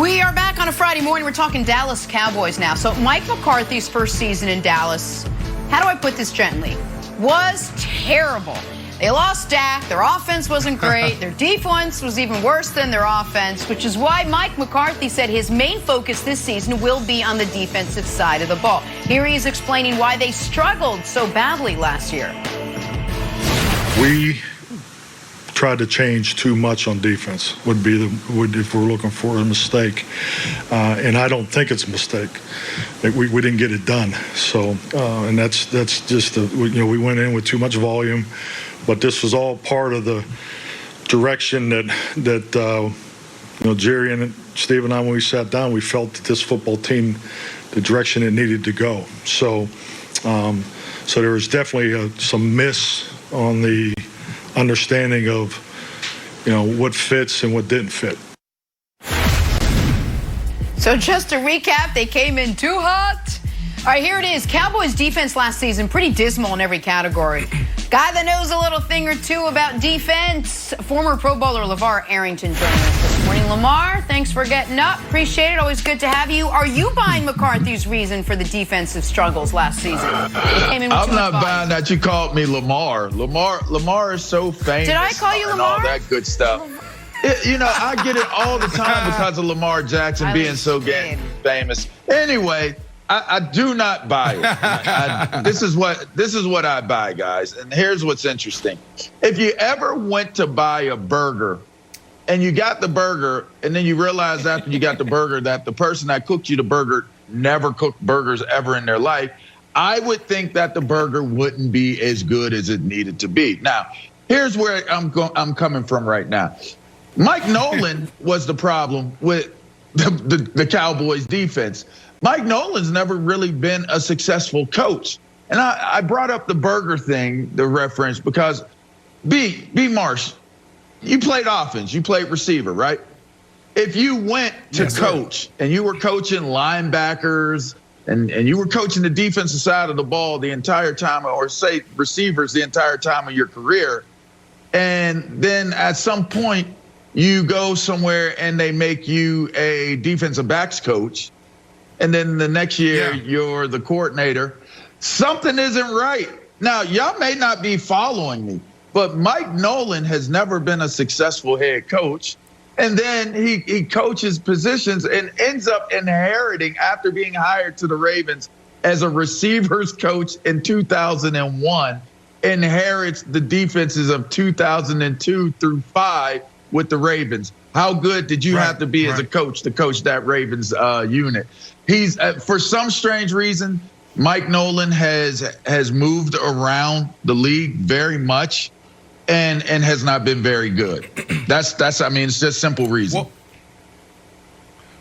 We are back on a Friday morning. We're talking Dallas Cowboys now. So Mike McCarthy's first season in Dallas, how do I put this gently, was terrible. They lost Dak. Their offense wasn't great. Their defense was even worse than their offense, which is why Mike McCarthy said his main focus this season will be on the defensive side of the ball. Here he is explaining why they struggled so badly last year. We tried to change too much on defense if we're looking for a mistake, and I don't think it's a mistake. We didn't get it done. So and that's just we went in with too much volume, but this was all part of the direction that Jerry and Steve and I, when we sat down, we felt that this football team, the direction it needed to go. So so there was definitely some miss on the understanding of what fits and what didn't fit. So just to recap, they came in too hot. All right, here it is. Cowboys defense last season, pretty dismal in every category. Guy that knows a little thing or two about defense, former Pro Bowler LeVar Arrington joining us this morning. Lamar, thanks for getting up. Appreciate it. Always good to have you. Are you buying McCarthy's reason for the defensive struggles last season? I'm not buying that you called me Lamar. Lamar is so famous. Did I call you Lamar? And all that good stuff. I get it all the time because of Lamar Jackson being so famous. Anyway, I do not buy it. This is what I buy, guys. And here's what's interesting. If you ever went to buy a burger and you got the burger and then you realize after you got the burger that the person that cooked you the burger never cooked burgers ever in their life, I would think that the burger wouldn't be as good as it needed to be. Now, here's where I'm coming from right now. Mike Nolan was the problem with the Cowboys defense. Mike Nolan's never really been a successful coach. And I brought up the burger thing, the reference, because B. Marsh, you played offense, you played receiver, right? If you went to coach and you were coaching linebackers and you were coaching the defensive side of the ball the entire time, or say receivers the entire time of your career, and then at some point you go somewhere and they make you a defensive backs coach, and then the next year you're the coordinator, something isn't right. Now, y'all may not be following me, but Mike Nolan has never been a successful head coach. And then he coaches positions and ends up inheriting, after being hired to the Ravens as a receivers coach in 2001, inherits the defenses of 2002 through 5 with the Ravens. How good did you have to be as a coach to coach that Ravens unit? He's for some strange reason, Mike Nolan has moved around the league very much and has not been very good. That's I mean, it's just simple reason.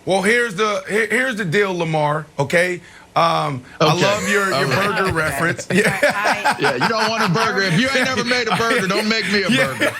Well, here's the deal, Lamar, okay? I love your burger reference. Yeah, you don't want a burger. If you ain't never made a burger, don't make me a burger.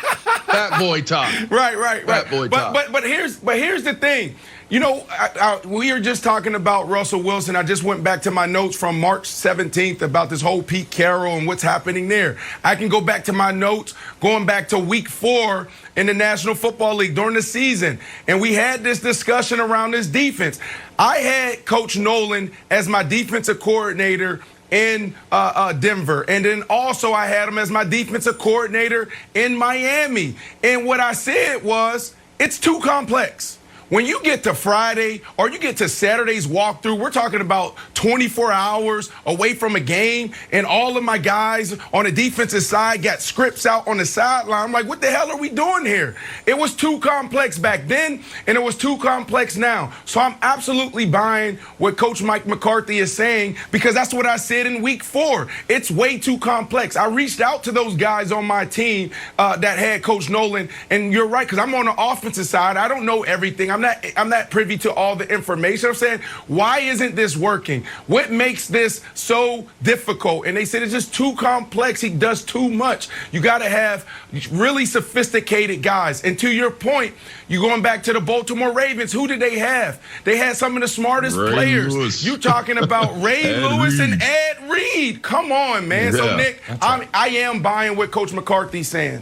Fat boy talk. Right. Fat boy talk. But here's the thing. We were just talking about Russell Wilson. I just went back to my notes from March 17th about this whole Pete Carroll and what's happening there. I can go back to my notes going back to week 4 in the National Football League during the season. And we had this discussion around this defense. I had Coach Nolan as my defensive coordinator in Denver. And then also I had him as my defensive coordinator in Miami. And what I said was, it's too complex. When you get to Friday or you get to Saturday's walkthrough, we're talking about 24 hours away from a game, and all of my guys on the defensive side got scripts out on the sideline. I'm like, what the hell are we doing here? It was too complex back then, and it was too complex now. So I'm absolutely buying what Coach Mike McCarthy is saying, because that's what I said in week 4. It's way too complex. I reached out to those guys on my team that had Coach Nolan, and you're right, because I'm on the offensive side. I don't know everything. I'm not privy to all the information. I'm saying, why isn't this working? What makes this so difficult? And they said it's just too complex. He does too much. You got to have really sophisticated guys. And to your point, you're going back to the Baltimore Ravens. Who did they have? They had some of the smartest players. Lewis. You talking about Ray Lewis and Ed Reed. Come on, man. Yeah, so, Nick, I am buying what Coach McCarthy's saying.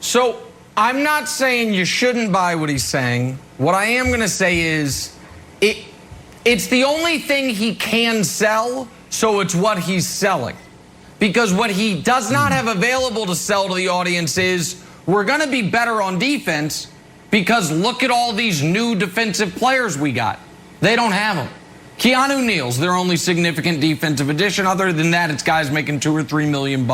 So I'm not saying you shouldn't buy what he's saying. What I am going to say is it's the only thing he can sell, so it's what he's selling. Because what he does not have available to sell to the audience is we're going to be better on defense because look at all these new defensive players we got. They don't have them. Keanu Neal's their only significant defensive addition. Other than that, it's guys making $2 or $3 million.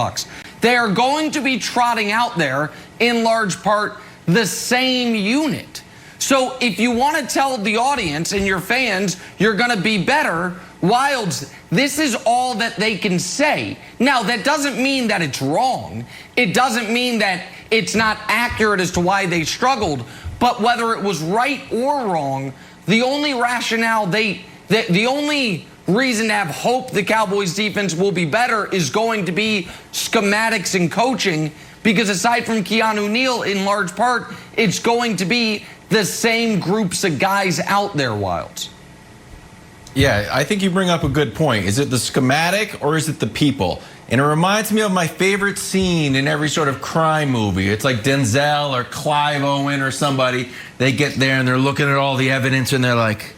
They are going to be trotting out there, in large part, the same unit. So if you want to tell the audience and your fans you're going to be better, Wildes, this is all that they can say. Now, that doesn't mean that it's wrong. It doesn't mean that it's not accurate as to why they struggled. But whether it was right or wrong, the only rationale the only reason to have hope the Cowboys defense will be better is going to be schematics and coaching, because aside from Keanu Neal, in large part, it's going to be the same groups of guys out there, Wildes. Yeah, I think you bring up a good point. Is it the schematic or is it the people? And it reminds me of my favorite scene in every sort of crime movie. It's like Denzel or Clive Owen or somebody. They get there and they're looking at all the evidence and they're like,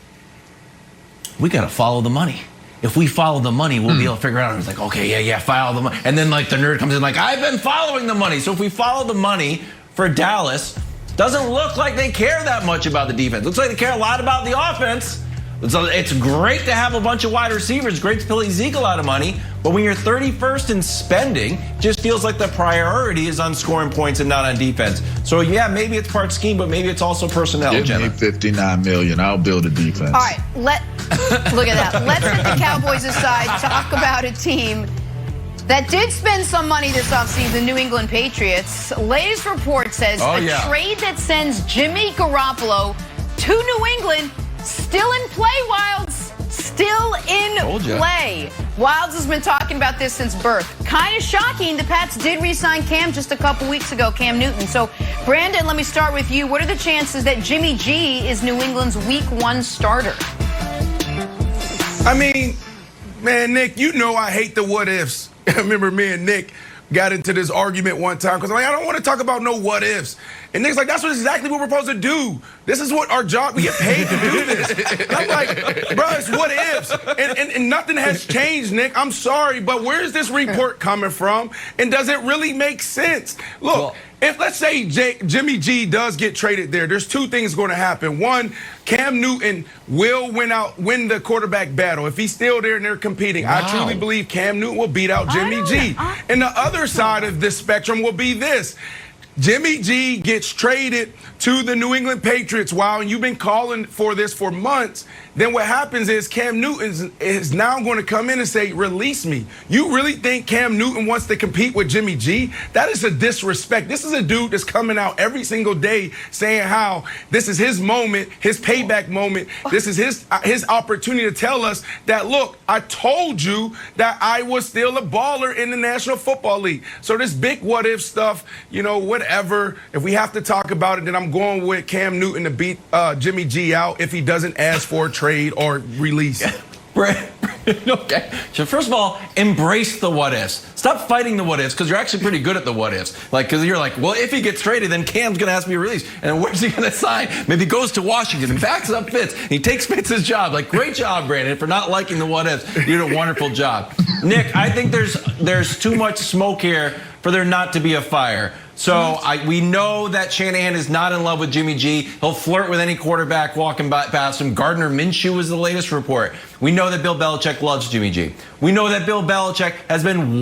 we got to follow the money. If we follow the money, we'll be able to figure out. And it's like, okay, yeah, follow the money. And then like the nerd comes in like, I've been following the money. So if we follow the money for Dallas, doesn't look like they care that much about the defense. Looks like they care a lot about the offense. So it's great to have a bunch of wide receivers, great to pay Zeke a lot of money, but when you're 31st in spending, it just feels like the priority is on scoring points and not on defense. So yeah, maybe it's part scheme, but maybe it's also personnel. Give me $59 million. I'll build a defense. All right, look at that. Let's set the Cowboys aside, talk about a team that did spend some money this offseason, the New England Patriots. Latest report says trade that sends Jimmy Garoppolo to New England still in play, Wildes. Still in play. Wildes has been talking about this since birth. Kind of shocking. The Pats did re-sign Cam just a couple weeks ago, Cam Newton. So, Brandon, let me start with you. What are the chances that Jimmy G is New England's Week 1 starter? I mean, man, Nick, you know I hate the what ifs. I remember me and Nick got into this argument one time because I'm like, I don't want to talk about no what ifs. And Nick's like, that's exactly what we're supposed to do. This is what our job, we get paid to do this. And I'm like, bro, it's what ifs. And nothing has changed, Nick. I'm sorry, but where is this report coming from? And does it really make sense? Look, if let's say Jimmy G does get traded there's two things going to happen. One, Cam Newton will win the quarterback battle. If he's still there and they're competing, I truly believe Cam Newton will beat out Jimmy G. And the other side of this spectrum will be this. Jimmy G gets traded to the New England Patriots. Wow, and you've been calling for this for months. Then what happens is Cam Newton is now going to come in and say, release me. You really think Cam Newton wants to compete with Jimmy G? That is a disrespect. This is a dude that's coming out every single day saying how this is his moment, his payback moment. This is his opportunity to tell us that, look, I told you that I was still a baller in the National Football League. So this big what if stuff, whatever. If we have to talk about it, then I'm going with Cam Newton to beat Jimmy G out if he doesn't ask for a trade or release. Okay. So first of all, embrace the what ifs. Stop fighting the what ifs, because you're actually pretty good at the what ifs. Because you're like, well, if he gets traded, then Cam's going to ask me to release. And where's he going to sign? Maybe he goes to Washington and backs up Fitz. And he takes Fitz's job. Like, great job, Brandon, for not liking the what ifs. You did a wonderful job. Nick, I think there's too much smoke here for there not to be a fire. So we know that Shanahan is not in love with Jimmy G. He'll flirt with any quarterback walking past him. Gardner Minshew is the latest report. We know that Bill Belichick loves Jimmy G. We know that Bill Belichick has been